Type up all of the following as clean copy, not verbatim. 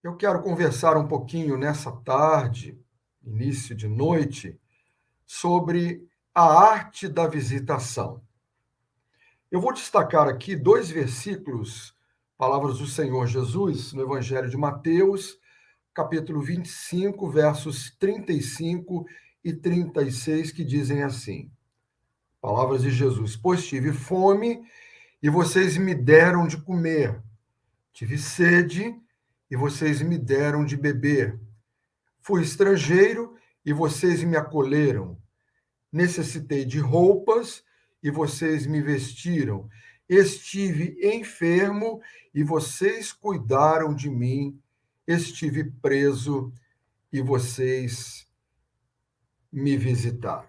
Eu quero conversar um pouquinho nessa tarde, início de noite, sobre a arte da visitação. Eu vou destacar aqui dois versículos, palavras do Senhor Jesus, no Evangelho de Mateus, capítulo 25, versos 35 e 36, que dizem assim: Palavras de Jesus: Pois tive fome e vocês me deram de comer, tive sede e vocês me deram de beber. Fui estrangeiro e vocês me acolheram. Necessitei de roupas e vocês me vestiram. Estive enfermo e vocês cuidaram de mim. Estive preso e vocês me visitaram.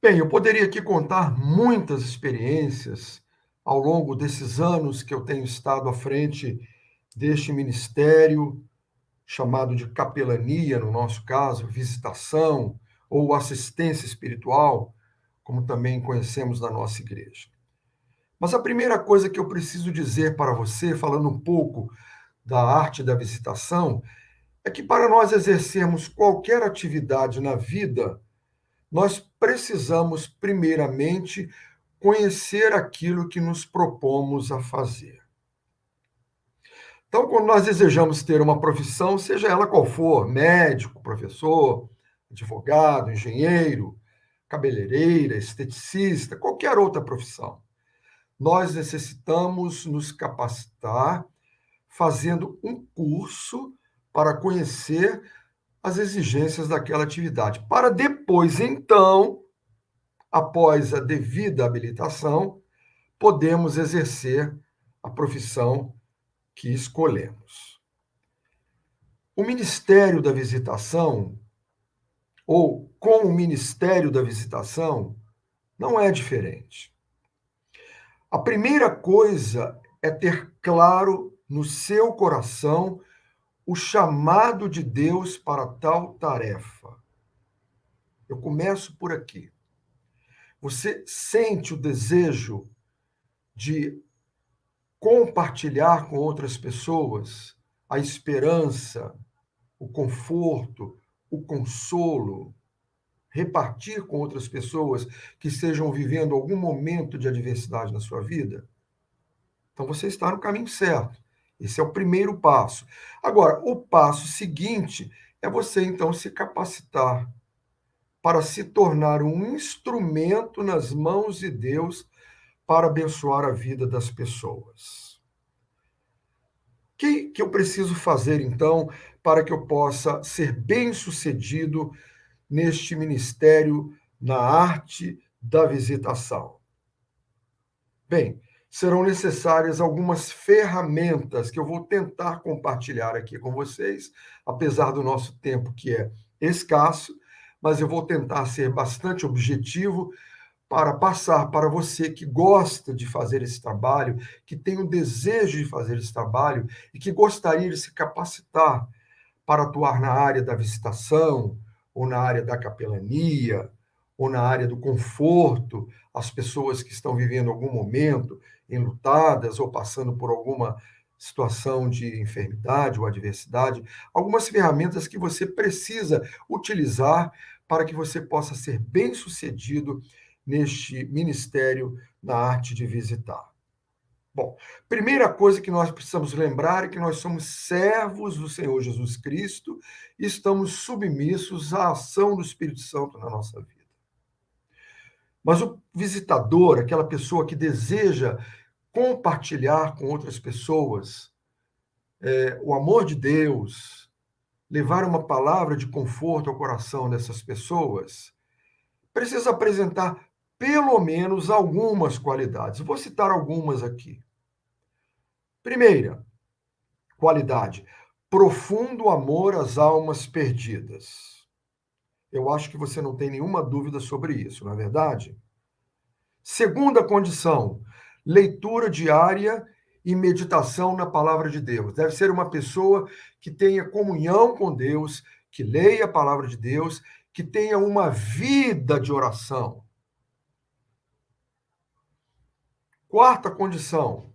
Bem, eu poderia aqui contar muitas experiências ao longo desses anos que eu tenho estado à frente deste ministério, chamado de capelania, no nosso caso, visitação ou assistência espiritual, como também conhecemos na nossa igreja. Mas a primeira coisa que eu preciso dizer para você, falando um pouco da arte da visitação, é que para nós exercermos qualquer atividade na vida, nós precisamos, primeiramente, conhecer aquilo que nos propomos a fazer. Então, quando nós desejamos ter uma profissão, seja ela qual for, médico, professor, advogado, engenheiro, cabeleireira, esteticista, qualquer outra profissão, nós necessitamos nos capacitar fazendo um curso para conhecer as exigências daquela atividade, para depois, então, após a devida habilitação, podemos exercer a profissão que escolhemos. O Ministério da Visitação, ou com o Ministério da Visitação, não é diferente. A primeira coisa é ter claro no seu coração o chamado de Deus para tal tarefa. Eu começo por aqui. Você sente o desejo de compartilhar com outras pessoas a esperança, o conforto, o consolo, repartir com outras pessoas que estejam vivendo algum momento de adversidade na sua vida? Então você está no caminho certo. Esse é o primeiro passo. Agora, o passo seguinte é você então se capacitar para se tornar um instrumento nas mãos de Deus para abençoar a vida das pessoas. O que eu preciso fazer então para que eu possa ser bem-sucedido neste ministério na arte da visitação? Bem, serão necessárias algumas ferramentas que eu vou tentar compartilhar aqui com vocês, apesar do nosso tempo que é escasso, mas eu vou tentar ser bastante objetivo para passar para você que gosta de fazer esse trabalho, que tem o desejo de fazer esse trabalho e que gostaria de se capacitar para atuar na área da visitação, ou na área da capelania, ou na área do conforto, as pessoas que estão vivendo algum momento enlutadas ou passando por alguma situação de enfermidade ou adversidade, algumas ferramentas que você precisa utilizar para que você possa ser bem-sucedido neste ministério na arte de visitar. Bom, primeira coisa que nós precisamos lembrar é que nós somos servos do Senhor Jesus Cristo e estamos submissos à ação do Espírito Santo na nossa vida. Mas o visitador, aquela pessoa que deseja compartilhar com outras pessoas o amor de Deus, levar uma palavra de conforto ao coração dessas pessoas, precisa apresentar pelo menos algumas qualidades. Vou citar algumas aqui. Primeira qualidade: profundo amor às almas perdidas. Eu acho que você não tem nenhuma dúvida sobre isso, não é verdade? Segunda condição: leitura diária e meditação na palavra de Deus. Deve ser uma pessoa que tenha comunhão com Deus, que leia a palavra de Deus, que tenha uma vida de oração. Quarta condição,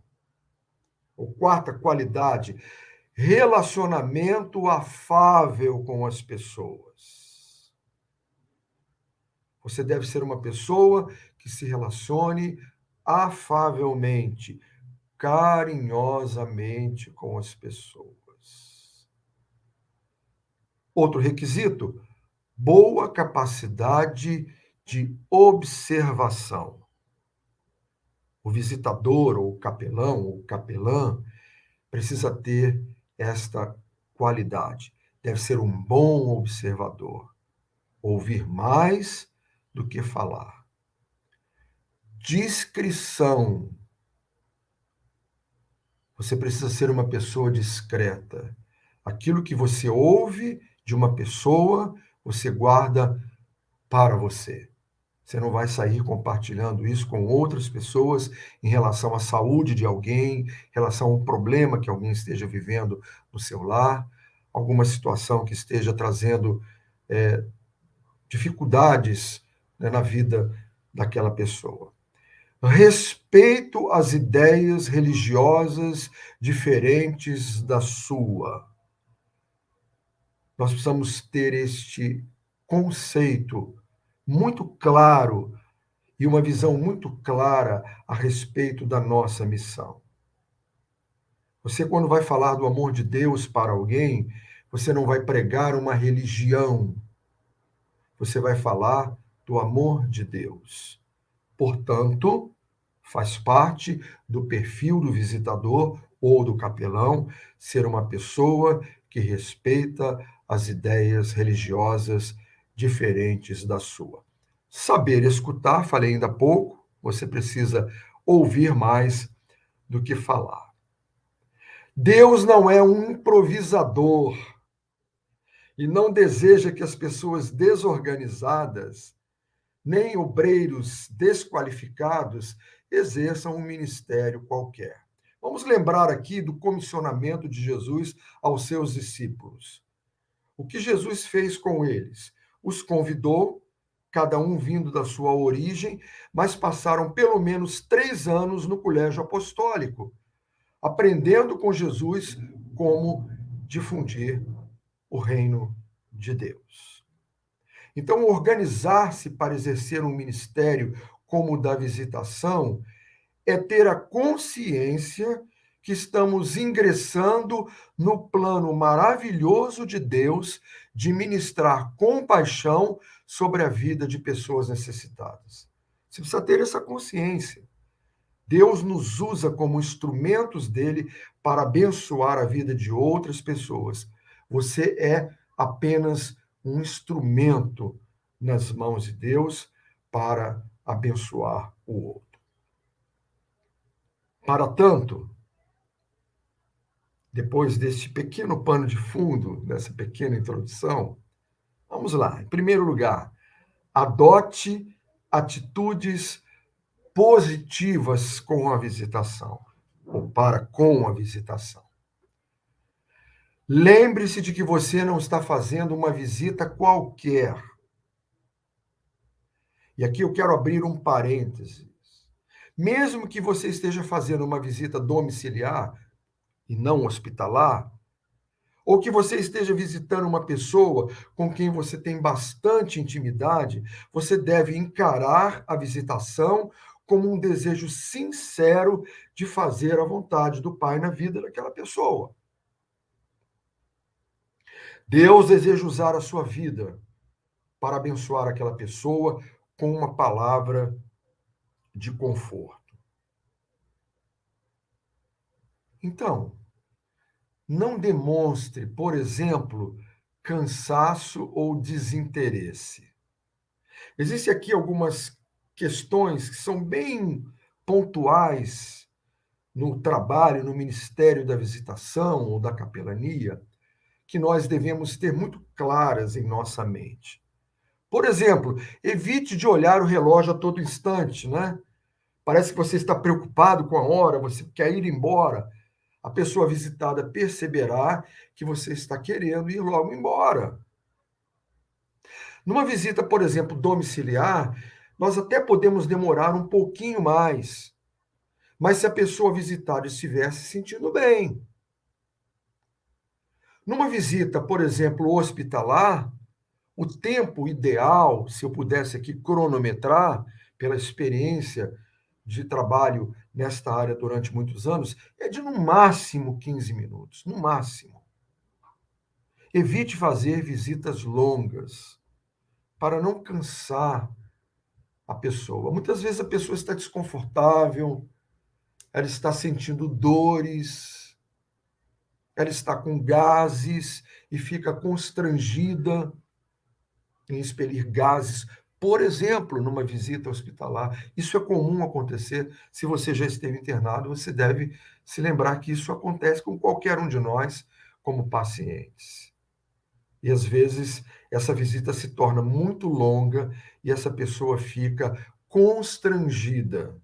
ou quarta qualidade: relacionamento afável com as pessoas. Você deve ser uma pessoa que se relacione afavelmente, carinhosamente com as pessoas. Outro requisito: boa capacidade de observação. O visitador, ou o capelão, ou capelã, precisa ter esta qualidade. Deve ser um bom observador. Ouvir mais do que falar. Discrição. Você precisa ser uma pessoa discreta. Aquilo que você ouve de uma pessoa, você guarda para você. Você não vai sair compartilhando isso com outras pessoas em relação à saúde de alguém, em relação a um problema que alguém esteja vivendo no seu lar, alguma situação que esteja trazendo dificuldades, né, na vida daquela pessoa. Respeito às ideias religiosas diferentes da sua. Nós precisamos ter este conceito muito claro e uma visão muito clara a respeito da nossa missão. Você, quando vai falar do amor de Deus para alguém, você não vai pregar uma religião, você vai falar do amor de Deus. Portanto, faz parte do perfil do visitador ou do capelão ser uma pessoa que respeita as ideias religiosas diferentes da sua. Saber escutar, falei ainda há pouco, você precisa ouvir mais do que falar. Deus não é um improvisador e não deseja que as pessoas desorganizadas, nem obreiros desqualificados, exerçam um ministério qualquer. Vamos lembrar aqui do comissionamento de Jesus aos seus discípulos. O que Jesus fez com eles? Os convidou, cada um vindo da sua origem, mas passaram pelo menos 3 anos no colégio apostólico, aprendendo com Jesus como difundir o reino de Deus. Então, organizar-se para exercer um ministério como o da visitação é ter a consciência que estamos ingressando no plano maravilhoso de Deus de ministrar compaixão sobre a vida de pessoas necessitadas. Você precisa ter essa consciência. Deus nos usa como instrumentos dele para abençoar a vida de outras pessoas. Você é apenas um instrumento nas mãos de Deus para abençoar o outro. Para tanto, depois deste pequeno pano de fundo, dessa pequena introdução, vamos lá. Em primeiro lugar, adote atitudes positivas com a visitação, ou para com a visitação. Lembre-se de que você não está fazendo uma visita qualquer. E aqui eu quero abrir um parênteses. Mesmo que você esteja fazendo uma visita domiciliar e não hospitalar, ou que você esteja visitando uma pessoa com quem você tem bastante intimidade, você deve encarar a visitação como um desejo sincero de fazer a vontade do Pai na vida daquela pessoa. Deus deseja usar a sua vida para abençoar aquela pessoa com uma palavra de conforto. Então, não demonstre, por exemplo, cansaço ou desinteresse. Existem aqui algumas questões que são bem pontuais no trabalho, no ministério da visitação ou da capelania, que nós devemos ter muito claras em nossa mente. Por exemplo, evite de olhar o relógio a todo instante, né? Parece que você está preocupado com a hora, você quer ir embora. A pessoa visitada perceberá que você está querendo ir logo embora. Numa visita, por exemplo, domiciliar, nós até podemos demorar um pouquinho mais, mas se a pessoa visitada estiver se sentindo bem. Numa visita, por exemplo, hospitalar, o tempo ideal, se eu pudesse aqui cronometrar, pela experiência de trabalho nesta área durante muitos anos, é de no máximo 15 minutos, no máximo. Evite fazer visitas longas para não cansar a pessoa. Muitas vezes a pessoa está desconfortável, ela está sentindo dores, ela está com gases e fica constrangida em expelir gases, por exemplo, numa visita hospitalar. Isso é comum acontecer. Se você já esteve internado, você deve se lembrar que isso acontece com qualquer um de nós como pacientes. E às vezes essa visita se torna muito longa e essa pessoa fica constrangida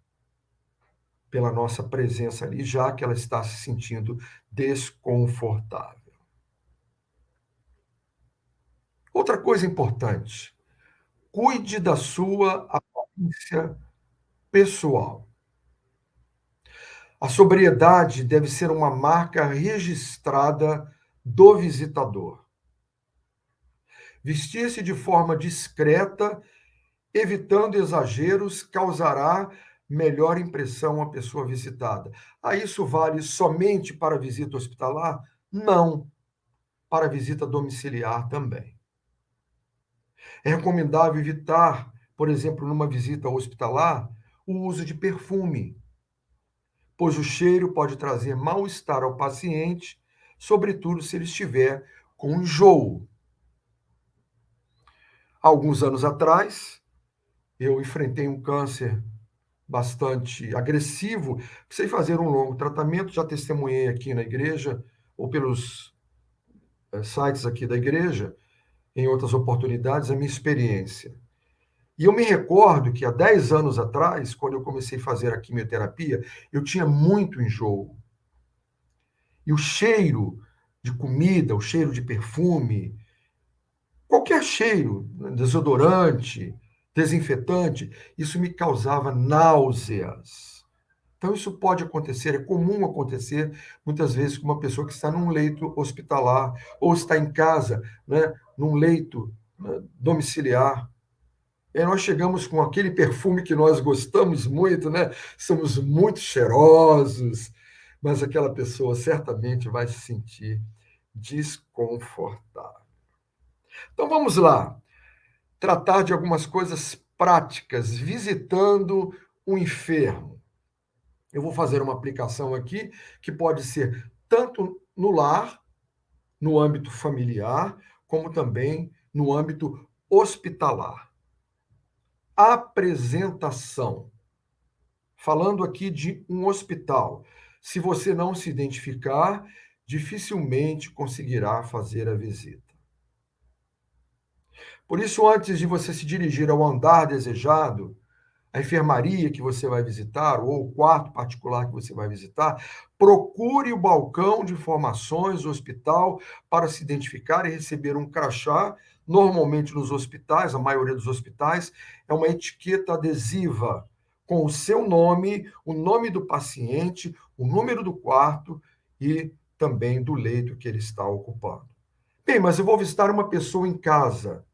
pela nossa presença ali, já que ela está se sentindo desconfortável. Outra coisa importante, cuide da sua aparência pessoal. A sobriedade deve ser uma marca registrada do visitador. Vestir-se de forma discreta, evitando exageros, causará melhor impressão à pessoa visitada. Isso vale somente para visita hospitalar? Não, para visita domiciliar também. É recomendável evitar, por exemplo, numa visita hospitalar, o uso de perfume, pois o cheiro pode trazer mal-estar ao paciente, sobretudo se ele estiver com enjoo. Alguns anos atrás, eu enfrentei um câncer bastante agressivo, precisei fazer um longo tratamento, já testemunhei aqui na igreja, ou pelos sites aqui da igreja, em outras oportunidades, a minha experiência. E eu me recordo que há 10 anos atrás, quando eu comecei a fazer a quimioterapia, eu tinha muito enjoo. E o cheiro de comida, o cheiro de perfume, qualquer cheiro, desodorante, desinfetante, isso me causava náuseas. Então, isso pode acontecer, é comum acontecer, muitas vezes, com uma pessoa que está num leito hospitalar, ou está em casa, né, num leito, né, domiciliar. E nós chegamos com aquele perfume que nós gostamos muito, né? Somos muito cheirosos, mas aquela pessoa certamente vai se sentir desconfortável. Então vamos lá, tratar de algumas coisas práticas, visitando o enfermo. Eu vou fazer uma aplicação aqui que pode ser tanto no lar, no âmbito familiar, como também no âmbito hospitalar. Apresentação. Falando aqui de um hospital. Se você não se identificar, dificilmente conseguirá fazer a visita. Por isso, antes de você se dirigir ao andar desejado, a enfermaria que você vai visitar ou o quarto particular que você vai visitar, procure o balcão de informações do hospital para se identificar e receber um crachá. Normalmente nos hospitais, a maioria dos hospitais, é uma etiqueta adesiva com o seu nome, o nome do paciente, o número do quarto e também do leito que ele está ocupando. Bem, mas eu vou visitar uma pessoa em casa.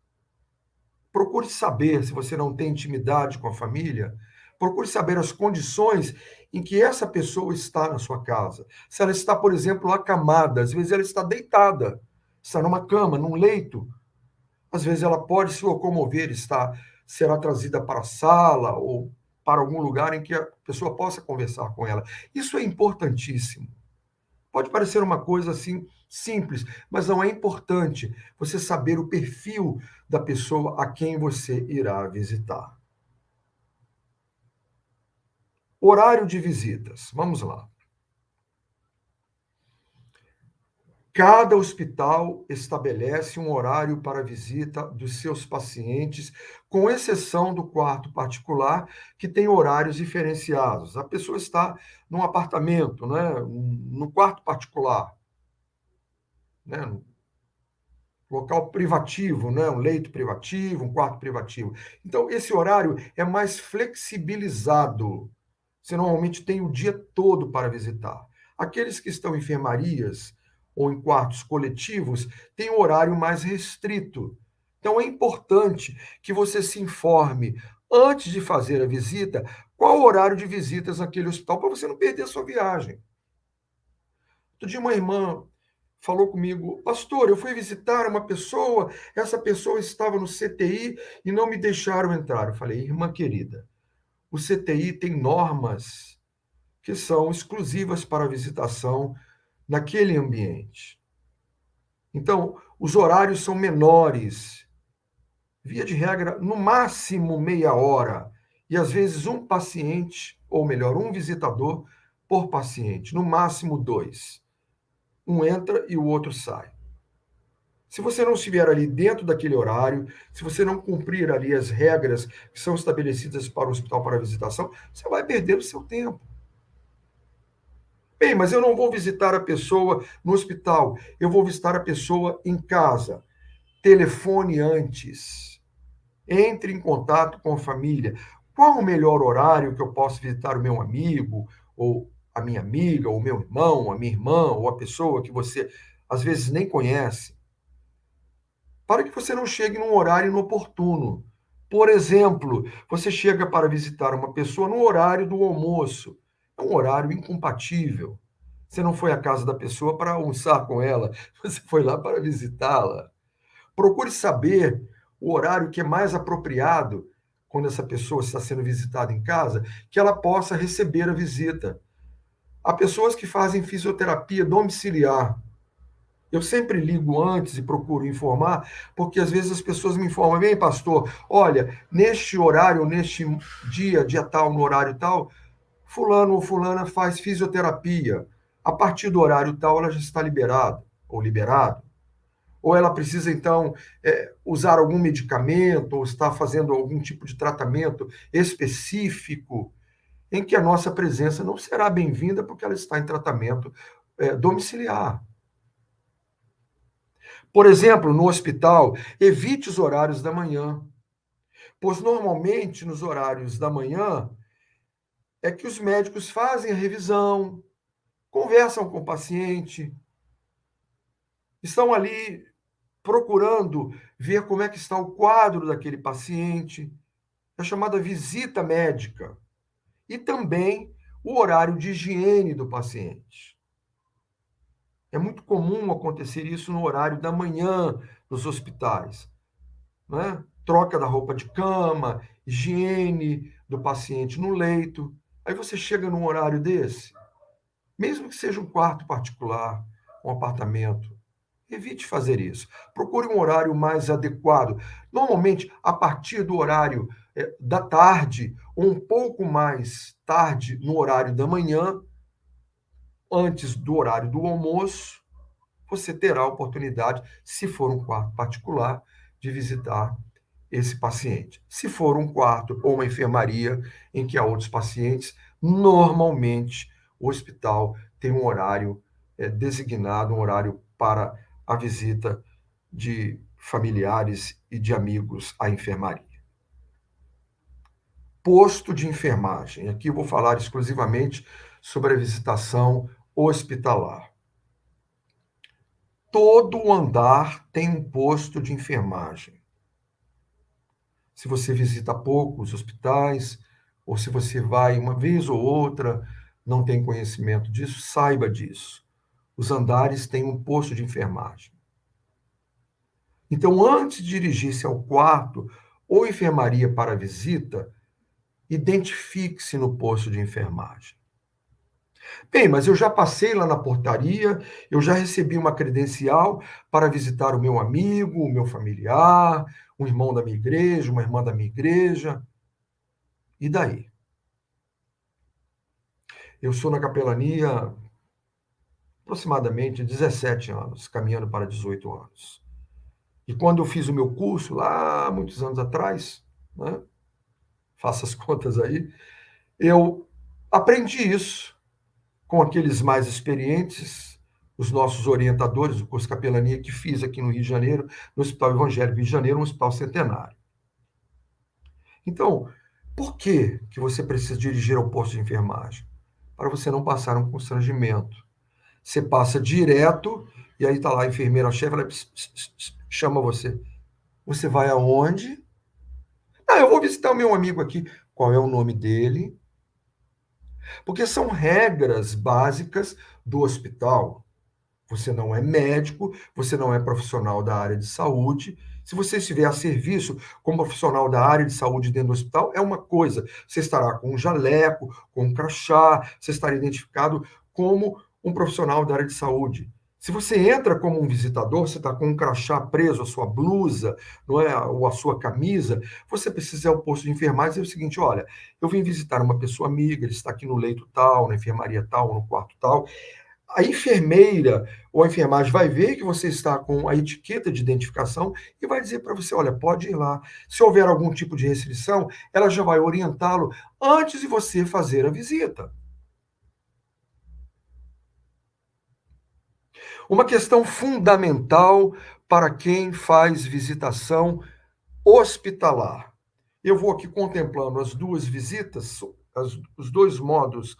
Procure saber, se você não tem intimidade com a família, procure saber as condições em que essa pessoa está na sua casa. Se ela está, por exemplo, acamada, às vezes ela está deitada, está numa cama, num leito. Às vezes ela pode se locomover, será trazida para a sala ou para algum lugar em que a pessoa possa conversar com ela. Isso é importantíssimo. Pode parecer uma coisa assim simples, mas não é importante você saber o perfil da pessoa a quem você irá visitar. Horário de visitas. Vamos lá. Cada hospital estabelece um horário para a visita dos seus pacientes, com exceção do quarto particular, que tem horários diferenciados. A pessoa está num apartamento, né, no quarto particular, né, local privativo, né? Um leito privativo, um quarto privativo. Então, esse horário é mais flexibilizado. Você normalmente tem o dia todo para visitar. Aqueles que estão em enfermarias ou em quartos coletivos, tem um horário mais restrito. Então, é importante que você se informe antes de fazer a visita qual o horário de visitas naquele hospital para você não perder a sua viagem. Outro dia, uma irmã falou comigo, pastor, eu fui visitar uma pessoa, essa pessoa estava no CTI e não me deixaram entrar. Eu falei, irmã querida, o CTI tem normas que são exclusivas para a visitação naquele ambiente. Então, os horários são menores, via de regra, no máximo meia hora, e às vezes um paciente, ou melhor, um visitador por paciente, no máximo dois. Um entra e o outro sai. Se você não estiver ali dentro daquele horário, se você não cumprir ali as regras que são estabelecidas para o hospital para visitação, você vai perder o seu tempo. Bem, mas eu não vou visitar a pessoa no hospital, eu vou visitar a pessoa em casa. Telefone antes. Entre em contato com a família. Qual o melhor horário que eu posso visitar o meu amigo, ou a minha amiga, ou o meu irmão, a minha irmã, ou a pessoa que você às vezes nem conhece? Para que você não chegue num horário inoportuno. Por exemplo, você chega para visitar uma pessoa no horário do almoço. É um horário incompatível. Você não foi à casa da pessoa para almoçar com ela, você foi lá para visitá-la. Procure saber o horário que é mais apropriado quando essa pessoa está sendo visitada em casa, que ela possa receber a visita. Há pessoas que fazem fisioterapia domiciliar. Eu sempre ligo antes e procuro informar, porque às vezes as pessoas me informam, bem, pastor, olha, neste horário, neste dia tal, no horário tal, fulano ou fulana faz fisioterapia. A partir do horário tal, ela já está liberada ou liberado. Ou ela precisa, então, usar algum medicamento ou está fazendo algum tipo de tratamento específico em que a nossa presença não será bem-vinda porque ela está em tratamento domiciliar. Por exemplo, no hospital, evite os horários da manhã, pois normalmente nos horários da manhã é que os médicos fazem a revisão, conversam com o paciente, estão ali procurando ver como é que está o quadro daquele paciente, a chamada visita médica, e também o horário de higiene do paciente. É muito comum acontecer isso no horário da manhã nos hospitais, né? Troca da roupa de cama, higiene do paciente no leito. Aí você chega num horário desse, mesmo que seja um quarto particular, um apartamento, evite fazer isso. Procure um horário mais adequado. Normalmente, a partir do horário da tarde, ou um pouco mais tarde no horário da manhã, antes do horário do almoço, você terá a oportunidade, se for um quarto particular, de visitar esse paciente. Se for um quarto ou uma enfermaria em que há outros pacientes, normalmente o hospital tem um horário designado, um horário para a visita de familiares e de amigos à enfermaria. Posto de enfermagem. Aqui eu vou falar exclusivamente sobre a visitação hospitalar. Todo andar tem um posto de enfermagem. Se você visita poucos hospitais, ou se você vai uma vez ou outra, não tem conhecimento disso, saiba disso. Os andares têm um posto de enfermagem. Então, antes de dirigir-se ao quarto ou enfermaria para a visita, identifique-se no posto de enfermagem. Bem, mas eu já passei lá na portaria, eu já recebi uma credencial para visitar o meu amigo, o meu familiar, um irmão da minha igreja, uma irmã da minha igreja. E daí? Eu sou na capelania aproximadamente 17 anos, caminhando para 18 anos. E quando eu fiz o meu curso, lá muitos anos atrás, né, faça as contas aí, eu aprendi isso com aqueles mais experientes, os nossos orientadores do curso de capelania que fiz aqui no Rio de Janeiro, no Hospital Evangélico Rio de Janeiro, um hospital centenário. Então, por que você precisa dirigir ao posto de enfermagem? Para você não passar um constrangimento. Você passa direto, e aí está lá a enfermeira-chefe, ela chama você. Você vai aonde? Ah, eu vou visitar o meu amigo aqui. Qual é o nome dele? Porque são regras básicas do hospital. Você não é médico, você não é profissional da área de saúde. Se você estiver a serviço como profissional da área de saúde dentro do hospital, é uma coisa. Você estará com um jaleco, com um crachá, você estará identificado como um profissional da área de saúde. Se você entra como um visitador, você está com um crachá preso à sua blusa, não é, ou à sua camisa, você precisa ir ao posto de enfermagem e dizer o seguinte: olha, eu vim visitar uma pessoa amiga, ele está aqui no leito tal, na enfermaria tal, no quarto tal. A enfermeira ou a enfermagem vai ver que você está com a etiqueta de identificação e vai dizer para você: olha, pode ir lá. Se houver algum tipo de restrição, ela já vai orientá-lo antes de você fazer a visita. Uma questão fundamental para quem faz visitação hospitalar. Eu vou aqui contemplando as duas visitas, os dois modos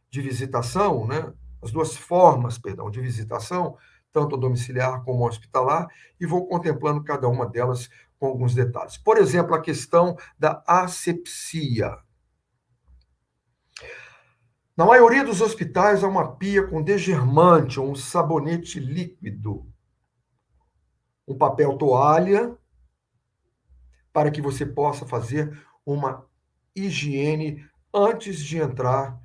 de visitação, né? As duas formas, perdão, de visitação, tanto a domiciliar como a hospitalar, e vou contemplando cada uma delas com alguns detalhes. Por exemplo, a questão da asepsia. Na maioria dos hospitais há uma pia com desgermante ou um sabonete líquido, um papel toalha, para que você possa fazer uma higiene antes de entrar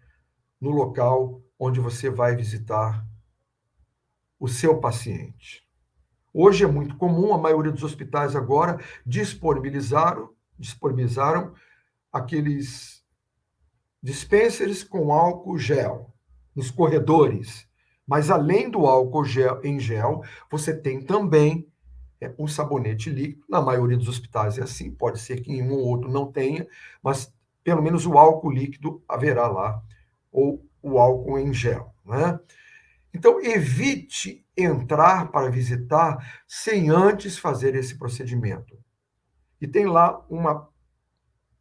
no local onde você vai visitar o seu paciente. Hoje é muito comum, a maioria dos hospitais agora disponibilizaram aqueles dispensers com álcool gel nos corredores. Mas além do álcool gel, em gel, você tem também um sabonete líquido. Na maioria dos hospitais é assim, pode ser que em um ou outro não tenha, mas pelo menos o álcool líquido haverá lá, ou o álcool em gel, né? Então, evite entrar para visitar sem antes fazer esse procedimento. E tem lá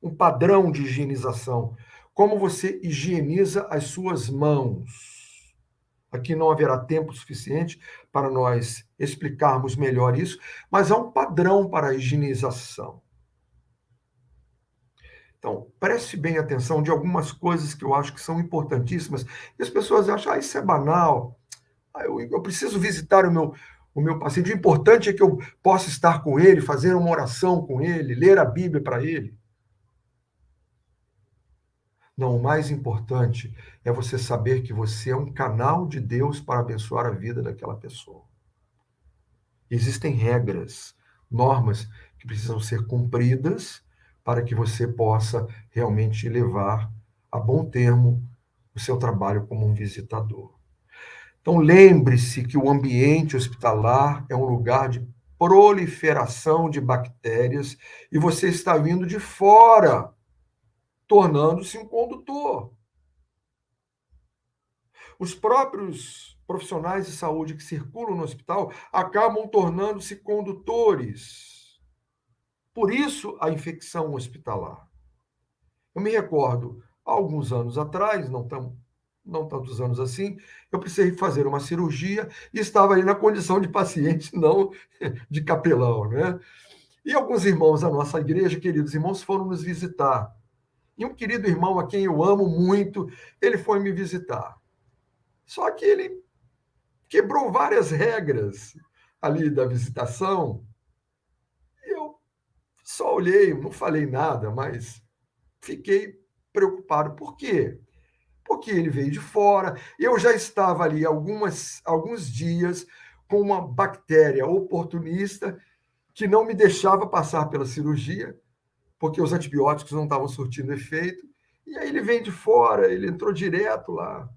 um padrão de higienização. Como você higieniza as suas mãos. Aqui não haverá tempo suficiente para nós explicarmos melhor isso, mas há um padrão para a higienização. Então, preste bem atenção de algumas coisas que eu acho que são importantíssimas. E as pessoas acham, isso é banal. Eu preciso visitar o meu paciente. O importante é que eu possa estar com ele, fazer uma oração com ele, ler a Bíblia para ele. Não, o mais importante é você saber que você é um canal de Deus para abençoar a vida daquela pessoa. Existem regras, normas que precisam ser cumpridas para que você possa realmente levar a bom termo o seu trabalho como um visitador. Então, lembre-se que o ambiente hospitalar é um lugar de proliferação de bactérias e você está vindo de fora, tornando-se um condutor. Os próprios profissionais de saúde que circulam no hospital acabam tornando-se condutores. Por isso, a infecção hospitalar. Eu me recordo, há alguns anos atrás, não tantos anos assim, eu precisei fazer uma cirurgia e estava ali na condição de paciente, não de capelão, né? E alguns irmãos da nossa igreja, queridos irmãos, foram nos visitar. E um querido irmão a quem eu amo muito, ele foi me visitar. Só que ele quebrou várias regras ali da visitação. E eu só olhei, não falei nada, mas fiquei preocupado. Por quê? Porque ele veio de fora. Eu já estava ali alguns dias com uma bactéria oportunista que não me deixava passar pela cirurgia, porque os antibióticos não estavam surtindo efeito. E aí ele vem de fora, ele entrou direto lá.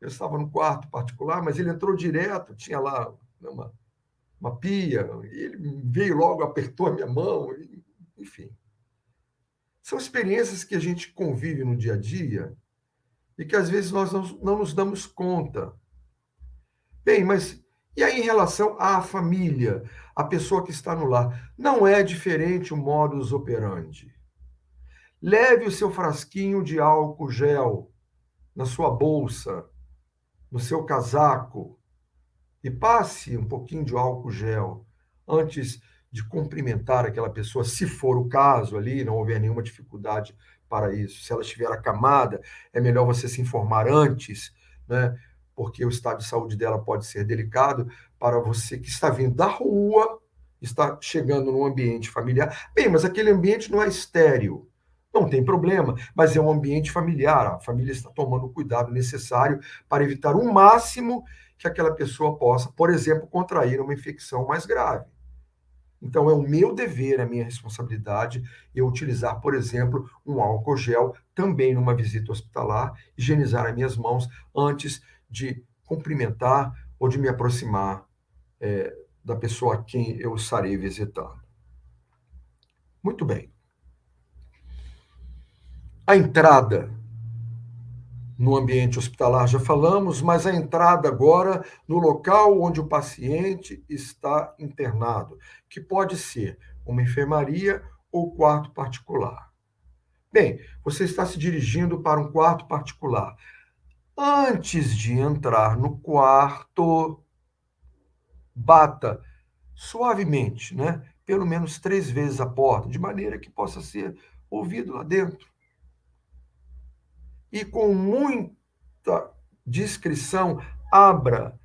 Eu estava no quarto particular, mas ele entrou direto, tinha lá uma pia, e ele veio logo, apertou a minha mão, enfim. São experiências que a gente convive no dia a dia e que às vezes nós não nos damos conta. Bem, mas e aí em relação à família, a pessoa que está no lar? Não é diferente o modus operandi. Leve o seu frasquinho de álcool gel na sua bolsa, no seu casaco e passe um pouquinho de álcool gel antes de cumprimentar aquela pessoa, se for o caso ali, não houver nenhuma dificuldade para isso. Se ela estiver acamada, é melhor você se informar antes, né? Porque o estado de saúde dela pode ser delicado para você que está vindo da rua, está chegando num ambiente familiar. Bem, mas aquele ambiente não é estéril. Não tem problema, mas é um ambiente familiar. A família está tomando o cuidado necessário para evitar o máximo que aquela pessoa possa, por exemplo, contrair uma infecção mais grave. Então, é o meu dever, a minha responsabilidade, eu utilizar, por exemplo, um álcool gel também numa visita hospitalar, higienizar as minhas mãos antes de cumprimentar ou de me aproximar da pessoa a quem eu estarei visitando. Muito bem. A entrada no ambiente hospitalar já falamos, mas a entrada agora no local onde o paciente está internado, que pode ser uma enfermaria ou quarto particular. Bem, você está se dirigindo para um quarto particular. Antes de entrar no quarto, bata suavemente, né? Pelo menos 3 vezes a porta, de maneira que possa ser ouvido lá dentro. E com muita discrição, abra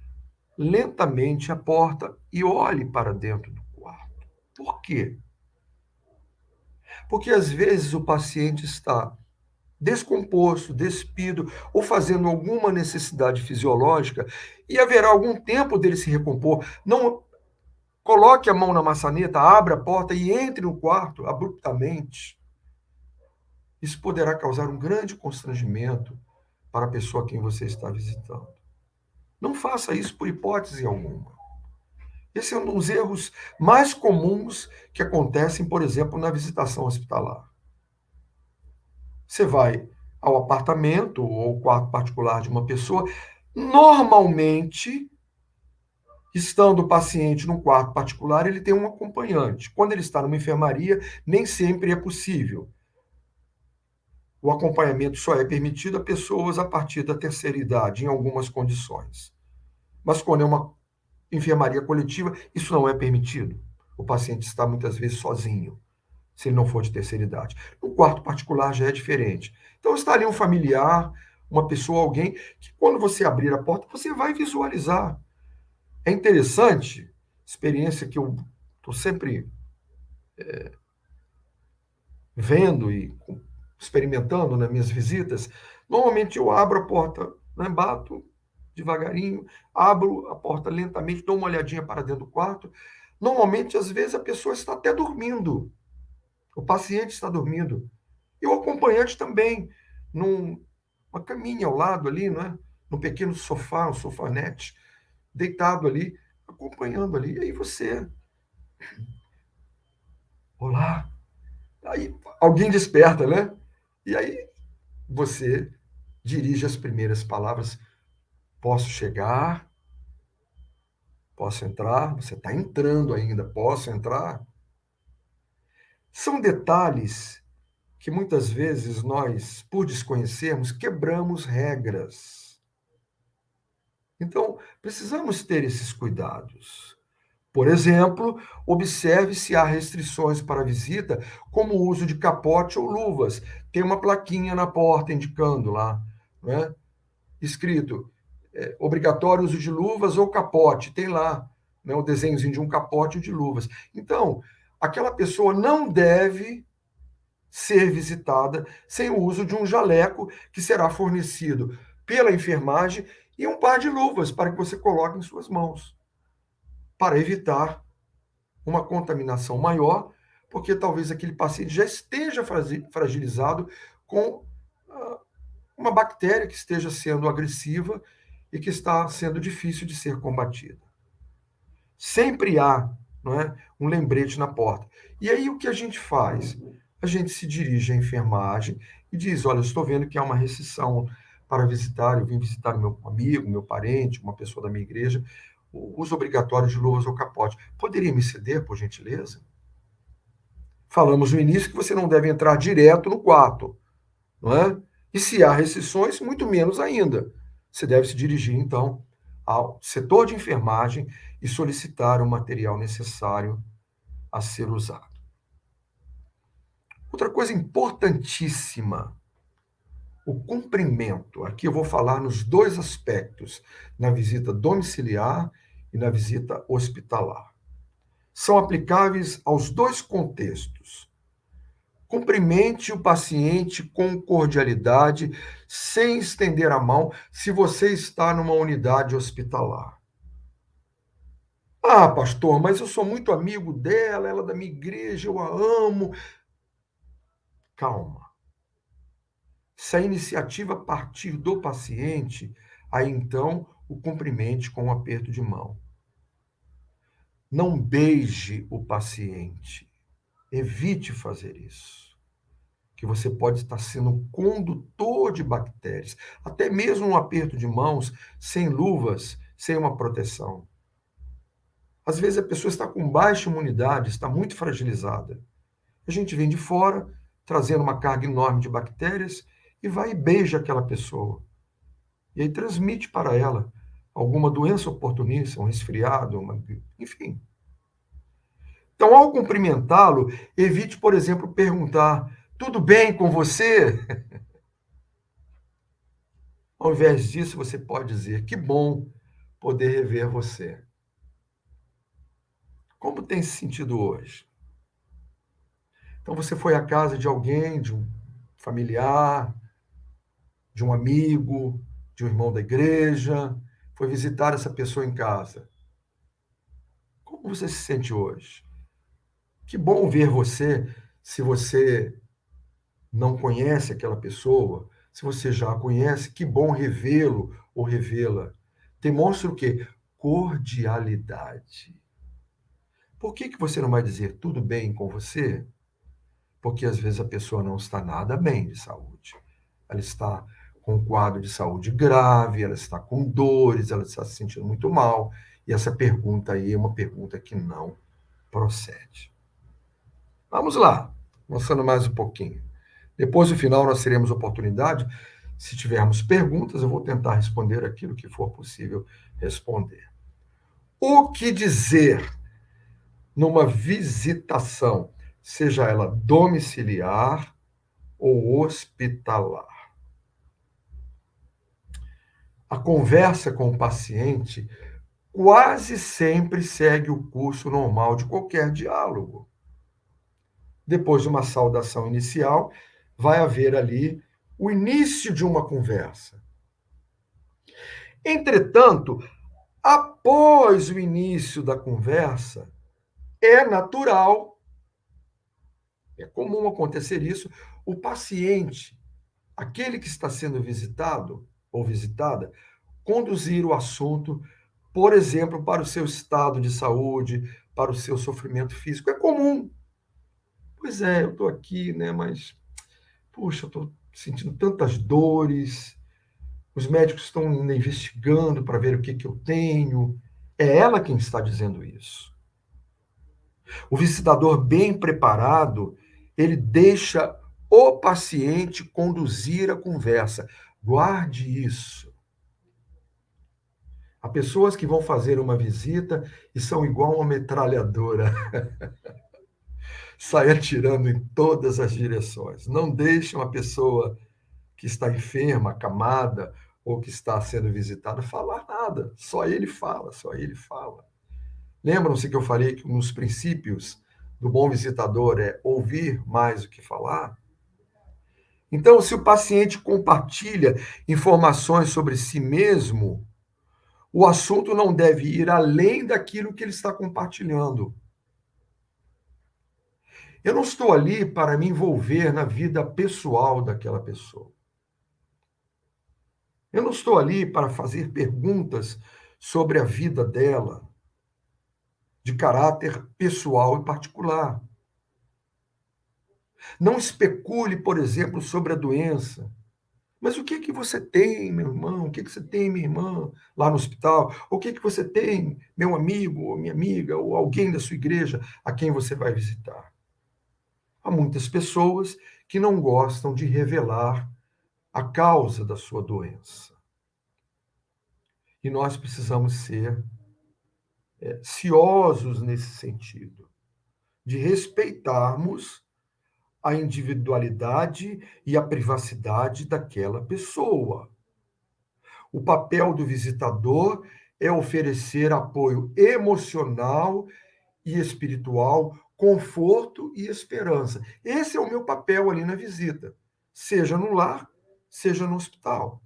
lentamente a porta e olhe para dentro do quarto. Por quê? Porque às vezes o paciente está descomposto, despido ou fazendo alguma necessidade fisiológica e haverá algum tempo dele se recompor. Não coloque a mão na maçaneta, abra a porta e entre no quarto abruptamente. Isso poderá causar um grande constrangimento para a pessoa a quem você está visitando. Não faça isso por hipótese alguma. Esse é um dos erros mais comuns que acontecem, por exemplo, na visitação hospitalar. Você vai ao apartamento ou quarto particular de uma pessoa, normalmente, estando o paciente num quarto particular, ele tem um acompanhante. Quando ele está numa enfermaria, nem sempre é possível. O acompanhamento só é permitido a pessoas a partir da terceira idade, em algumas condições. Mas quando é uma enfermaria coletiva, isso não é permitido. O paciente está muitas vezes sozinho, se ele não for de terceira idade. No quarto particular já é diferente. Então está ali um familiar, uma pessoa, alguém, que quando você abrir a porta, você vai visualizar. É interessante, experiência que eu estou sempre vendo e experimentando nas minhas visitas. Normalmente eu abro a porta, né, bato devagarinho, abro a porta lentamente, dou uma olhadinha para dentro do quarto. Normalmente, às vezes, a pessoa está até dormindo. O paciente está dormindo. E o acompanhante também, numa caminha ao lado ali, né? Num pequeno sofá, um sofanete, deitado ali, acompanhando ali. E aí você, olá. Aí alguém desperta, né? E aí você dirige as primeiras palavras. Posso chegar? Posso entrar? Você está entrando ainda. Posso entrar? São detalhes que muitas vezes nós, por desconhecermos, quebramos regras. Então, precisamos ter esses cuidados. Por exemplo, observe se há restrições para a visita, como o uso de capote ou luvas. Tem uma plaquinha na porta indicando lá, né? Escrito, obrigatório uso de luvas ou capote. Tem lá, né, o desenhozinho de um capote ou de luvas. Então, aquela pessoa não deve ser visitada sem o uso de um jaleco que será fornecido pela enfermagem e um par de luvas para que você coloque em suas mãos, para evitar uma contaminação maior, porque talvez aquele paciente já esteja fragilizado com uma bactéria que esteja sendo agressiva e que está sendo difícil de ser combatida. Sempre há, não é, um lembrete na porta. E aí o que a gente faz? A gente se dirige à enfermagem e diz: olha, eu estou vendo que há uma restrição para visitar, eu vim visitar o meu amigo, meu parente, uma pessoa da minha igreja, o uso obrigatório de luvas ou capote. Poderia me ceder, por gentileza? Falamos no início que você não deve entrar direto no quarto, não é? E se há restrições, muito menos ainda. Você deve se dirigir, então, ao setor de enfermagem e solicitar o material necessário a ser usado. Outra coisa importantíssima, o cumprimento. Aqui eu vou falar nos dois aspectos, na visita domiciliar e na visita hospitalar. São aplicáveis aos dois contextos. Cumprimente o paciente com cordialidade, sem estender a mão, se você está numa unidade hospitalar. Ah, pastor, mas eu sou muito amigo dela, ela é da minha igreja, eu a amo. Calma. Se a iniciativa partir do paciente, aí então o cumprimente com um aperto de mão. Não beije o paciente. Evite fazer isso, que você pode estar sendo um condutor de bactérias. Até mesmo um aperto de mãos, sem luvas, sem uma proteção. Às vezes a pessoa está com baixa imunidade, está muito fragilizada. A gente vem de fora, trazendo uma carga enorme de bactérias, e vai e beija aquela pessoa. E aí transmite para ela alguma doença oportunista, um resfriado, enfim. Então, ao cumprimentá-lo, evite, por exemplo, perguntar: tudo bem com você? Ao invés disso, você pode dizer: que bom poder rever você. Como tem se sentido hoje? Então, você foi à casa de alguém, de um familiar, de um amigo, de um irmão da igreja, foi visitar essa pessoa em casa. Como você se sente hoje? Que bom ver você, se você não conhece aquela pessoa, se você já a conhece, que bom revê-lo ou revê-la. Demonstra o quê? Cordialidade. Por que você não vai dizer tudo bem com você? Porque às vezes a pessoa não está nada bem de saúde. Ela está com um quadro de saúde grave, ela está com dores, ela está se sentindo muito mal. E essa pergunta aí é uma pergunta que não procede. Vamos lá, avançando mais um pouquinho. Depois do final, nós teremos oportunidade. Se tivermos perguntas, eu vou tentar responder aquilo que for possível responder. O que dizer numa visitação, seja ela domiciliar ou hospitalar? A conversa com o paciente quase sempre segue o curso normal de qualquer diálogo. Depois de uma saudação inicial, vai haver ali o início de uma conversa. Entretanto, após o início da conversa, é natural, é comum acontecer isso, o paciente, aquele que está sendo visitado ou visitada, conduzir o assunto, por exemplo, para o seu estado de saúde, para o seu sofrimento físico. É comum. Pois é, eu estou aqui, né, mas, puxa, eu estou sentindo tantas dores, os médicos estão ainda investigando para ver o que eu tenho. É ela quem está dizendo isso. O visitador bem preparado, ele deixa o paciente conduzir a conversa. Guarde isso. Há pessoas que vão fazer uma visita e são igual uma metralhadora, sai atirando em todas as direções. Não deixe uma pessoa que está enferma, acamada, ou que está sendo visitada falar nada. Só ele fala, só ele fala. Lembram-se que eu falei que um dos princípios do bom visitador é ouvir mais do que falar? Então, se o paciente compartilha informações sobre si mesmo, o assunto não deve ir além daquilo que ele está compartilhando. Eu não estou ali para me envolver na vida pessoal daquela pessoa. Eu não estou ali para fazer perguntas sobre a vida dela, de caráter pessoal e particular. Não especule, por exemplo, sobre a doença. Mas o que que você tem, meu irmão? O que que você tem, minha irmã, lá no hospital? O que que você tem, meu amigo ou minha amiga, ou alguém da sua igreja a quem você vai visitar? Há muitas pessoas que não gostam de revelar a causa da sua doença. E nós precisamos ser ciosos nesse sentido, de respeitarmos a individualidade e a privacidade daquela pessoa. O papel do visitador é oferecer apoio emocional e espiritual, conforto e esperança. Esse é o meu papel ali na visita, seja no lar, seja no hospital.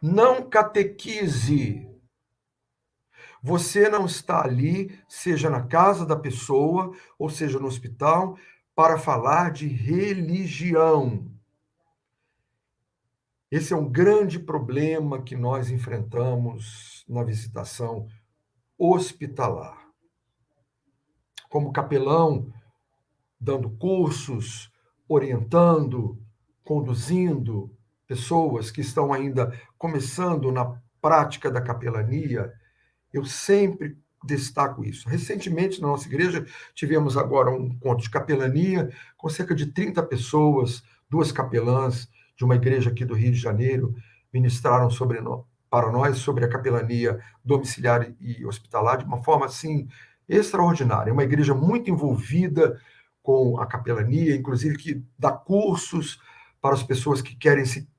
Não catequize. Você não está ali, seja na casa da pessoa, ou seja no hospital, para falar de religião. Esse é um grande problema que nós enfrentamos na visitação hospitalar. Como capelão, dando cursos, orientando, conduzindo pessoas que estão ainda começando na prática da capelania, eu sempre destaco isso. Recentemente, na nossa igreja, tivemos agora um encontro de capelania com cerca de 30 pessoas, duas capelãs de uma igreja aqui do Rio de Janeiro, ministraram para nós sobre a capelania domiciliar e hospitalar de uma forma assim extraordinária. É uma igreja muito envolvida com a capelania, inclusive que dá cursos para as pessoas que querem se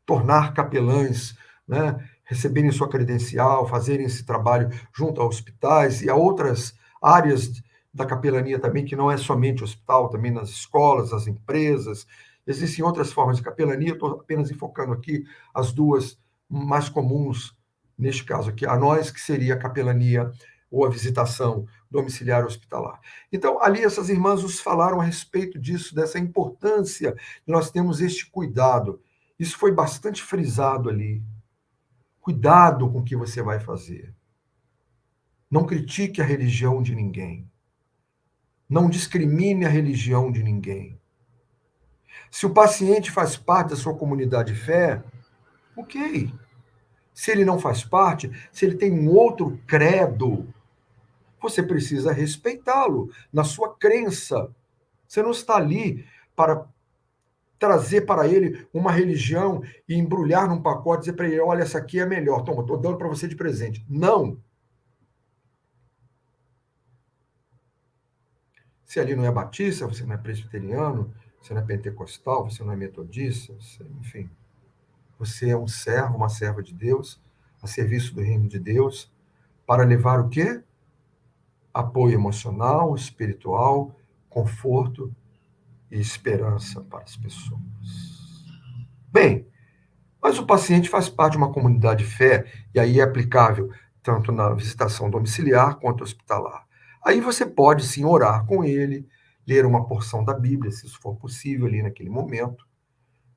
tornar capelães, né? Receberem sua credencial, fazerem esse trabalho junto a hospitais e a outras áreas da capelania também, que não é somente hospital, também nas escolas, nas empresas. Existem outras formas de capelania, estou apenas enfocando aqui as duas mais comuns, neste caso aqui, a nós, que seria a capelania ou a visitação domiciliar hospitalar. Então, ali essas irmãs nos falaram a respeito disso, dessa importância de nós termos este cuidado. Isso foi bastante frisado ali. Cuidado com o que você vai fazer. Não critique a religião de ninguém. Não discrimine a religião de ninguém. Se o paciente faz parte da sua comunidade de fé, ok. Se ele não faz parte, se ele tem um outro credo, você precisa respeitá-lo na sua crença. Você não está ali para trazer para ele uma religião e embrulhar num pacote e dizer para ele, olha, essa aqui é melhor, toma, estou dando para você de presente. Não. Se ali não é batista, você não é presbiteriano, você não é pentecostal, você não é metodista, enfim. Você é um servo, uma serva de Deus, a serviço do reino de Deus, para levar o quê? Apoio emocional, espiritual, conforto e esperança para as pessoas. Bem, mas o paciente faz parte de uma comunidade de fé, e aí é aplicável tanto na visitação domiciliar quanto hospitalar. Aí você pode sim orar com ele, ler uma porção da Bíblia, se isso for possível ali naquele momento,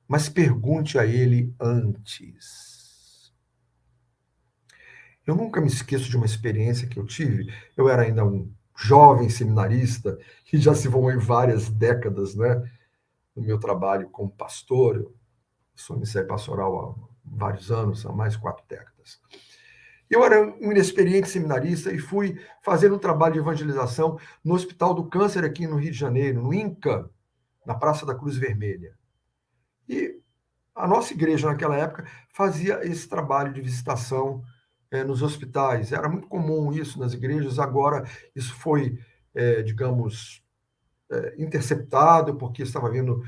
mas pergunte a ele antes. Eu nunca me esqueço de uma experiência que eu tive. Eu era ainda um jovem seminarista, e já se vão em várias décadas, né, no meu trabalho como pastor. Eu sou ministério pastoral há vários anos, há mais de 4 décadas. Eu era um inexperiente seminarista e fui fazer um trabalho de evangelização no Hospital do Câncer aqui no Rio de Janeiro, no INCA, na Praça da Cruz Vermelha. E a nossa igreja, naquela época, fazia esse trabalho de visitação nos hospitais. Era muito comum isso nas igrejas, agora isso foi, digamos, interceptado, porque estava havendo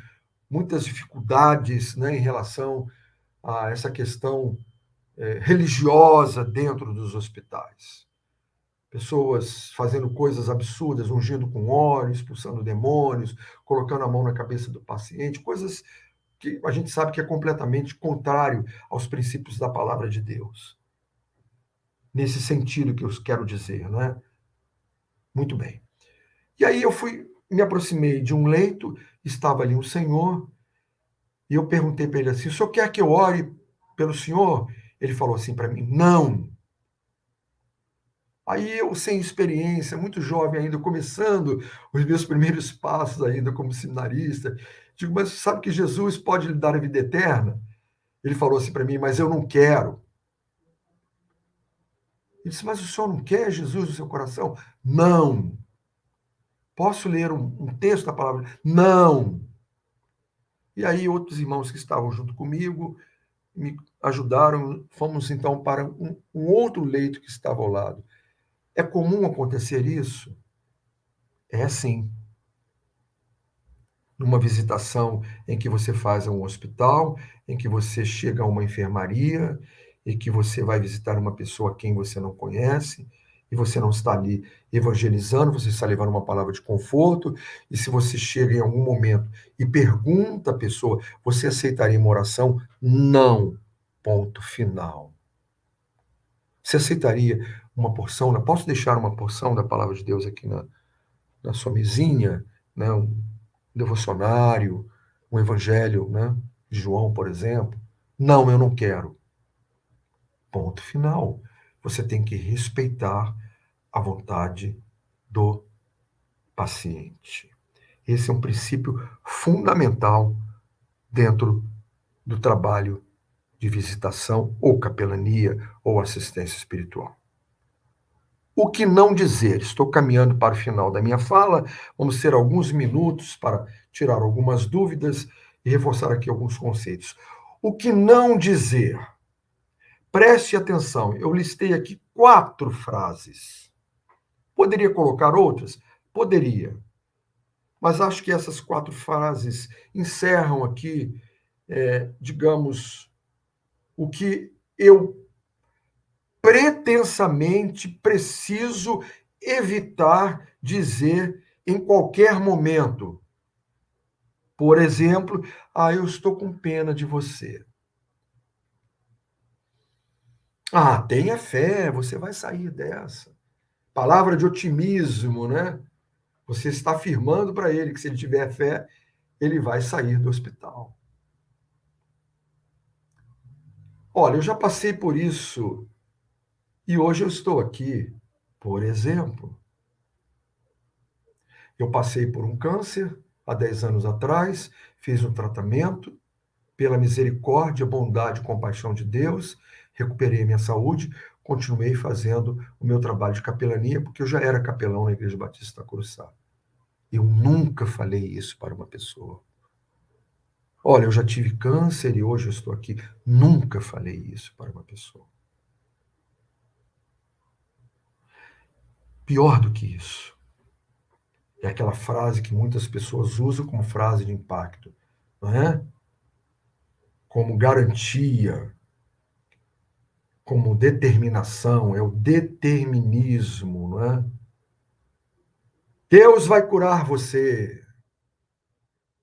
muitas dificuldades, né, em relação a essa questão religiosa dentro dos hospitais. Pessoas fazendo coisas absurdas, ungindo com óleo, expulsando demônios, colocando a mão na cabeça do paciente, coisas que a gente sabe que é completamente contrário aos princípios da palavra de Deus. Nesse sentido que eu quero dizer, não é? Muito bem. E aí me aproximei de um leito, estava ali um senhor, e eu perguntei para ele assim: o senhor quer que eu ore pelo senhor? Ele falou assim para mim: não. Aí eu, sem experiência, muito jovem ainda, começando os meus primeiros passos ainda como seminarista, digo, mas sabe que Jesus pode lhe dar a vida eterna? Ele falou assim para mim, mas eu não quero. Ele disse, mas o senhor não quer Jesus no seu coração? Não. Posso ler um texto da palavra? Não. E aí outros irmãos que estavam junto comigo me ajudaram, fomos então para um outro leito que estava ao lado. É comum acontecer isso? É sim. Numa visitação em que você faz a um hospital, em que você chega a uma enfermaria, e que você vai visitar uma pessoa a quem você não conhece, e você não está ali evangelizando, você está levando uma palavra de conforto, e se você chega em algum momento e pergunta à pessoa, você aceitaria uma oração? Não. Ponto final. Você aceitaria uma porção? Posso deixar uma porção da palavra de Deus aqui na sua mesinha, né? Um devocionário, um evangelho, né? De João, por exemplo. Não, eu não quero. Ponto final. Você tem que respeitar a vontade do paciente. Esse é um princípio fundamental dentro do trabalho de visitação ou capelania ou assistência espiritual. O que não dizer? Estou caminhando para o final da minha fala. Vamos ter alguns minutos para tirar algumas dúvidas e reforçar aqui alguns conceitos. O que não dizer? Preste atenção, eu listei aqui 4 frases. Poderia colocar outras? Poderia. Mas acho que essas 4 frases encerram aqui, digamos, o que eu pretensamente preciso evitar dizer em qualquer momento. Por exemplo, eu estou com pena de você. Tenha fé, você vai sair dessa. Palavra de otimismo, né? Você está afirmando para ele que se ele tiver fé, ele vai sair do hospital. Olha, eu já passei por isso e hoje eu estou aqui. Por exemplo, eu passei por um câncer há 10 anos atrás, fiz um tratamento, pela misericórdia, bondade e compaixão de Deus, recuperei minha saúde, continuei fazendo o meu trabalho de capelania, porque eu já era capelão na Igreja Batista da Curuçá. Eu nunca falei isso para uma pessoa. Olha, eu já tive câncer e hoje eu estou aqui. Nunca falei isso para uma pessoa. Pior do que isso, é aquela frase que muitas pessoas usam como frase de impacto, não é? Como garantia, como determinação, é o determinismo, não é? Deus vai curar você.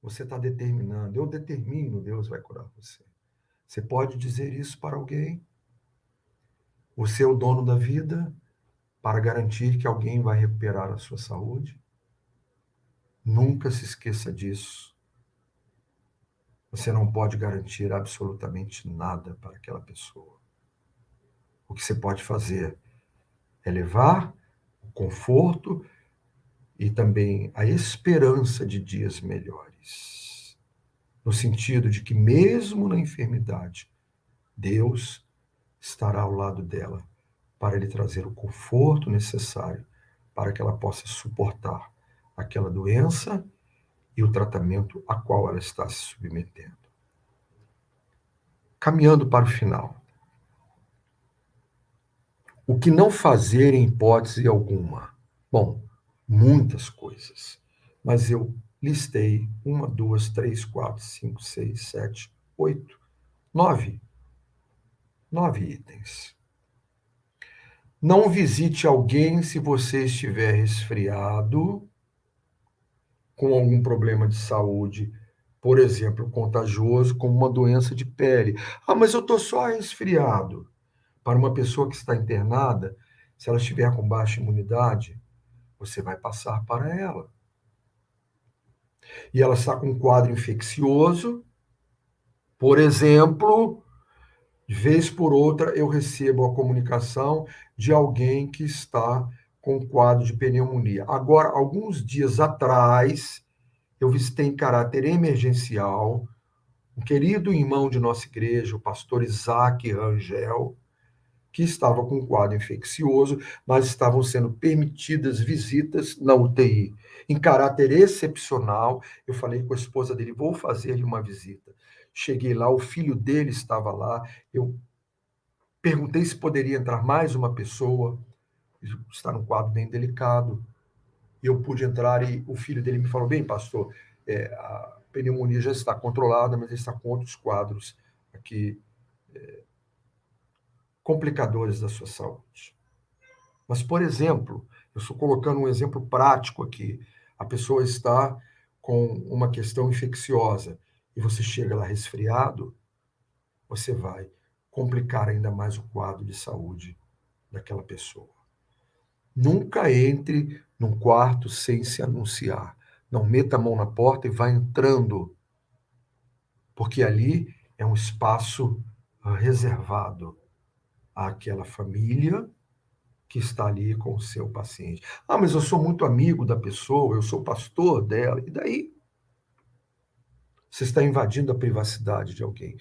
Você está determinando. Eu determino, Deus vai curar você. Você pode dizer isso para alguém? Você é o dono da vida para garantir que alguém vai recuperar a sua saúde? Nunca se esqueça disso. Você não pode garantir absolutamente nada para aquela pessoa. O que você pode fazer é levar o conforto e também a esperança de dias melhores. No sentido de que, mesmo na enfermidade, Deus estará ao lado dela para lhe trazer o conforto necessário para que ela possa suportar aquela doença e o tratamento a qual ela está se submetendo. Caminhando para o final. O que não fazer em hipótese alguma? Bom, muitas coisas, mas eu listei 1, 2, 3, 4, 5, 6, 7, 8, 9. 9 itens. Não visite alguém se você estiver resfriado, com algum problema de saúde, por exemplo, contagioso, como uma doença de pele. Mas eu estou só resfriado. Para uma pessoa que está internada, se ela estiver com baixa imunidade, você vai passar para ela. E ela está com um quadro infeccioso, por exemplo, de vez por outra eu recebo a comunicação de alguém que está com um quadro de pneumonia. Agora, alguns dias atrás, eu visitei em caráter emergencial um querido irmão de nossa igreja, o pastor Isaac Rangel, que estava com um quadro infeccioso, mas estavam sendo permitidas visitas na UTI. Em caráter excepcional, eu falei com a esposa dele, vou fazer-lhe uma visita. Cheguei lá, o filho dele estava lá. Eu perguntei se poderia entrar mais uma pessoa. Está num quadro bem delicado. E eu pude entrar e o filho dele me falou: bem, pastor, a pneumonia já está controlada, mas ele está com outros quadros aqui complicadores da sua saúde. Mas, por exemplo, eu estou colocando um exemplo prático aqui. A pessoa está com uma questão infecciosa e você chega lá resfriado, você vai complicar ainda mais o quadro de saúde daquela pessoa. Nunca entre num quarto sem se anunciar. Não meta a mão na porta e vá entrando, porque ali é um espaço reservado àquela família que está ali com o seu paciente. Ah, mas eu sou muito amigo da pessoa, eu sou pastor dela. E daí? Você está invadindo a privacidade de alguém.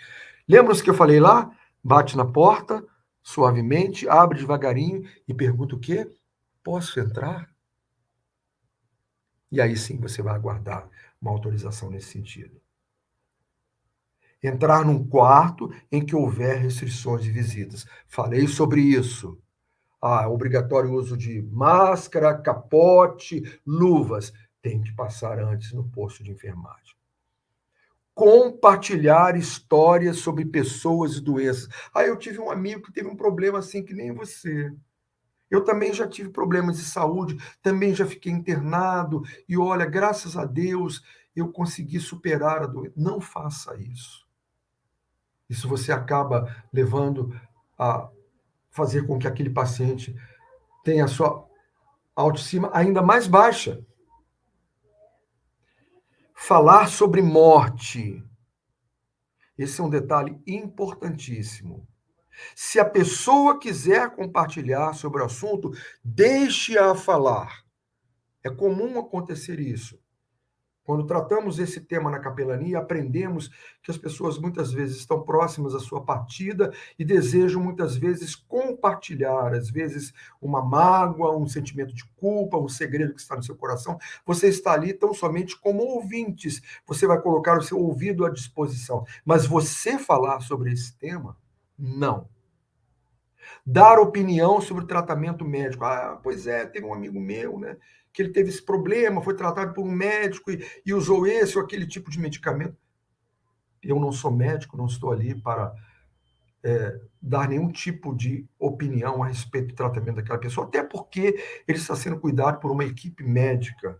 Lembra-se que eu falei lá? Bate na porta, suavemente, abre devagarinho e pergunta o quê? Posso entrar? E aí sim você vai aguardar uma autorização nesse sentido. Entrar num quarto em que houver restrições de visitas. Falei sobre isso. Obrigatório uso de máscara, capote, luvas. Tem que passar antes no posto de enfermagem. Compartilhar histórias sobre pessoas e doenças. Eu tive um amigo que teve um problema assim que nem você. Eu também já tive problemas de saúde, também já fiquei internado, e olha, graças a Deus, eu consegui superar a doença. Não faça isso. Isso você acaba levando a fazer com que aquele paciente tenha a sua autoestima ainda mais baixa. Falar sobre morte. Esse é um detalhe importantíssimo. Se a pessoa quiser compartilhar sobre o assunto, deixe-a falar. É comum acontecer isso. Quando tratamos esse tema na capelania, aprendemos que as pessoas muitas vezes estão próximas à sua partida e desejam muitas vezes compartilhar, às vezes uma mágoa, um sentimento de culpa, um segredo que está no seu coração. Você está ali tão somente como ouvintes. Você vai colocar o seu ouvido à disposição. Mas você falar sobre esse tema, não. Dar opinião sobre o tratamento médico. Pois é, teve um amigo meu, né, que ele teve esse problema, foi tratado por um médico e usou esse ou aquele tipo de medicamento. Eu não sou médico, não estou ali para dar nenhum tipo de opinião a respeito do tratamento daquela pessoa, até porque ele está sendo cuidado por uma equipe médica.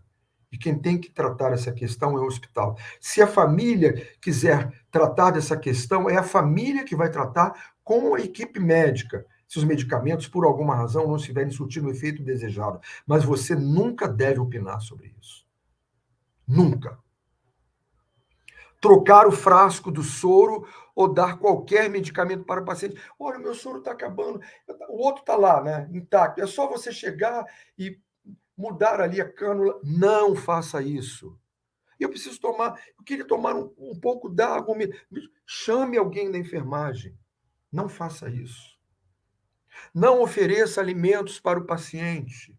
E quem tem que tratar essa questão é o hospital. Se a família quiser tratar dessa questão, é a família que vai tratar com a equipe médica. Se os medicamentos, por alguma razão, não estiverem surtindo o efeito desejado. Mas você nunca deve opinar sobre isso. Nunca. Trocar o frasco do soro ou dar qualquer medicamento para o paciente. Olha, meu soro está acabando. O outro está lá, né? Intacto. É só você chegar e mudar ali a cânula. Não faça isso. Eu queria tomar um pouco d'água. Chame alguém da enfermagem. Não faça isso. Não ofereça alimentos para o paciente.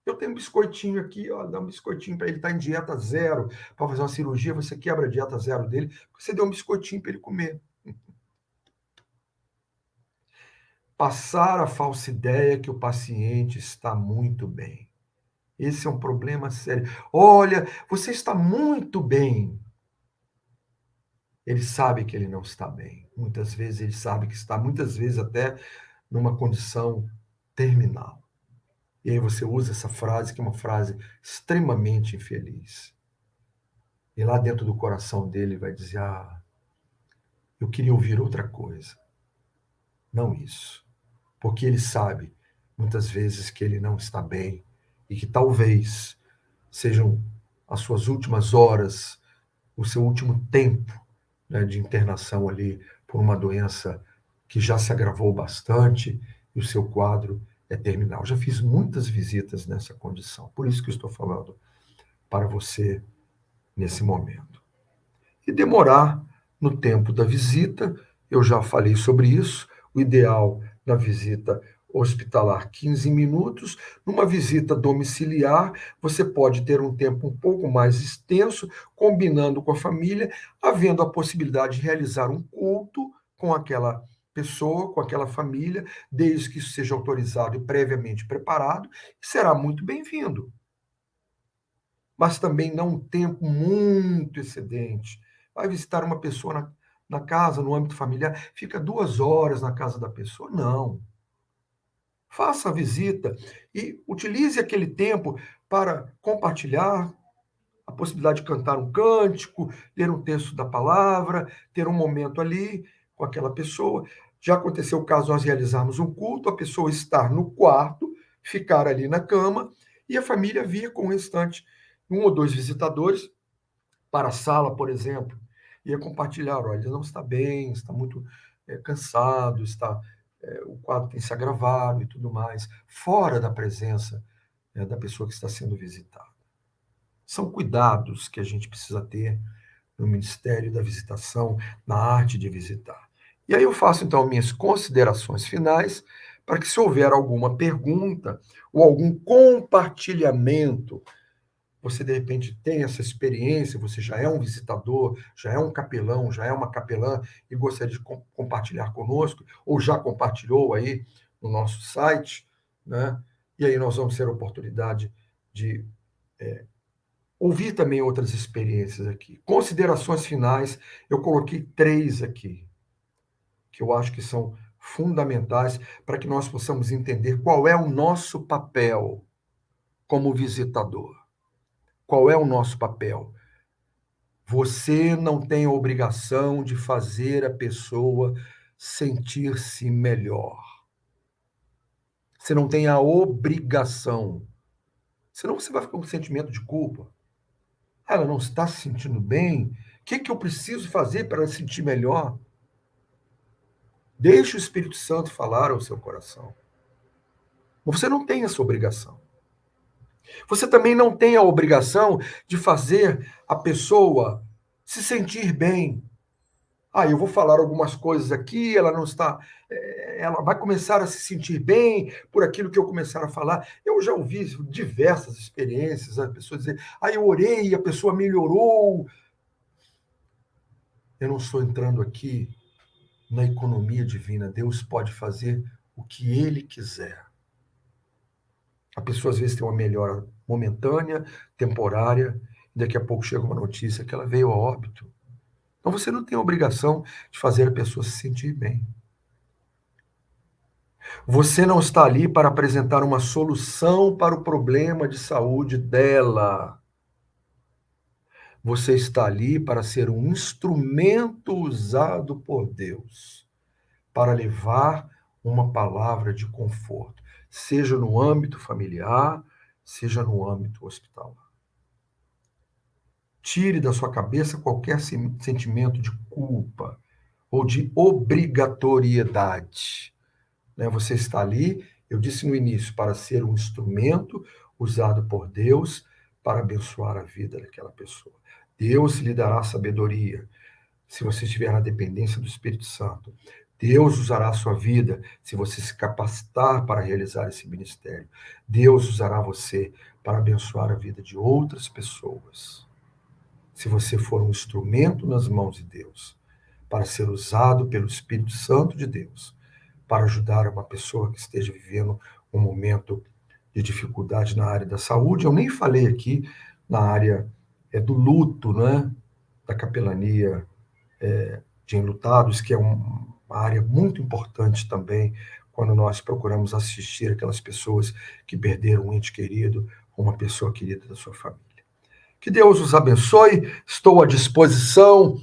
Eu tenho um biscoitinho aqui, ó, dá um biscoitinho para ele estar em dieta zero, para fazer uma cirurgia, você quebra a dieta zero dele, você deu um biscoitinho para ele comer. Passar a falsa ideia que o paciente está muito bem. Esse é um problema sério. Olha, você está muito bem. Ele sabe que ele não está bem. Muitas vezes ele sabe que está, muitas vezes até numa condição terminal. E aí você usa essa frase, que é uma frase extremamente infeliz. E lá dentro do coração dele vai dizer: eu queria ouvir outra coisa. Não isso. Porque ele sabe, muitas vezes, que ele não está bem e que talvez sejam as suas últimas horas, o seu último tempo, né, de internação ali por uma doença que já se agravou bastante e o seu quadro é terminal. Já fiz muitas visitas nessa condição, por isso que eu estou falando para você nesse momento. E demorar no tempo da visita, eu já falei sobre isso, o ideal na visita hospitalar 15 minutos, numa visita domiciliar, você pode ter um tempo um pouco mais extenso, combinando com a família, havendo a possibilidade de realizar um culto com aquela pessoa, com aquela família, desde que isso seja autorizado e previamente preparado, será muito bem-vindo. Mas também não um tempo muito excedente. Vai visitar uma pessoa na casa, no âmbito familiar, fica 2 horas na casa da pessoa. Não. Faça a visita e utilize aquele tempo para compartilhar a possibilidade de cantar um cântico, ler um texto da palavra, ter um momento ali com aquela pessoa. Já aconteceu o caso nós realizarmos um culto, a pessoa estar no quarto, ficar ali na cama e a família vir com o restante, 1 ou 2 visitadores, para a sala, por exemplo, e compartilhar, olha, ele não está bem, está muito cansado, o quadro tem se agravado e tudo mais, fora da presença da pessoa que está sendo visitada. São cuidados que a gente precisa ter no Ministério da Visitação, na arte de visitar. E aí eu faço, então, minhas considerações finais, para que, se houver alguma pergunta ou algum compartilhamento, você, de repente, tem essa experiência, você já é um visitador, já é um capelão, já é uma capelã e gostaria de compartilhar conosco, ou já compartilhou aí no nosso site, né? E aí nós vamos ter a oportunidade de ouvir também outras experiências aqui. Considerações finais, eu coloquei 3 aqui, que eu acho que são fundamentais para que nós possamos entender qual é o nosso papel como visitador. Qual é o nosso papel? Você não tem a obrigação de fazer a pessoa sentir-se melhor. Você não tem a obrigação. Senão você vai ficar com um sentimento de culpa. Ela não está se sentindo bem? O que eu preciso fazer para ela se sentir melhor? Deixe o Espírito Santo falar ao seu coração. Você não tem essa obrigação. Você também não tem a obrigação de fazer a pessoa se sentir bem. Eu vou falar algumas coisas aqui, ela não está. Ela vai começar a se sentir bem por aquilo que eu começar a falar. Eu já ouvi diversas experiências, as pessoas dizem, eu orei e a pessoa melhorou. Eu não estou entrando aqui na economia divina. Deus pode fazer o que Ele quiser. A pessoa, às vezes, tem uma melhora momentânea, temporária, e daqui a pouco chega uma notícia que ela veio a óbito. Então, você não tem a obrigação de fazer a pessoa se sentir bem. Você não está ali para apresentar uma solução para o problema de saúde dela. Você está ali para ser um instrumento usado por Deus para levar uma palavra de conforto, seja no âmbito familiar, seja no âmbito hospitalar. Tire da sua cabeça qualquer sentimento de culpa ou de obrigatoriedade. Você está ali, eu disse no início, para ser um instrumento usado por Deus para abençoar a vida daquela pessoa. Deus lhe dará sabedoria se você estiver na dependência do Espírito Santo. Deus usará a sua vida se você se capacitar para realizar esse ministério. Deus usará você para abençoar a vida de outras pessoas. Se você for um instrumento nas mãos de Deus, para ser usado pelo Espírito Santo de Deus, para ajudar uma pessoa que esteja vivendo um momento de dificuldade na área da saúde. Eu nem falei aqui na área do luto, né? Da capelania de enlutados, que é uma área muito importante também, quando nós procuramos assistir aquelas pessoas que perderam um ente querido, uma pessoa querida da sua família. Que Deus os abençoe, estou à disposição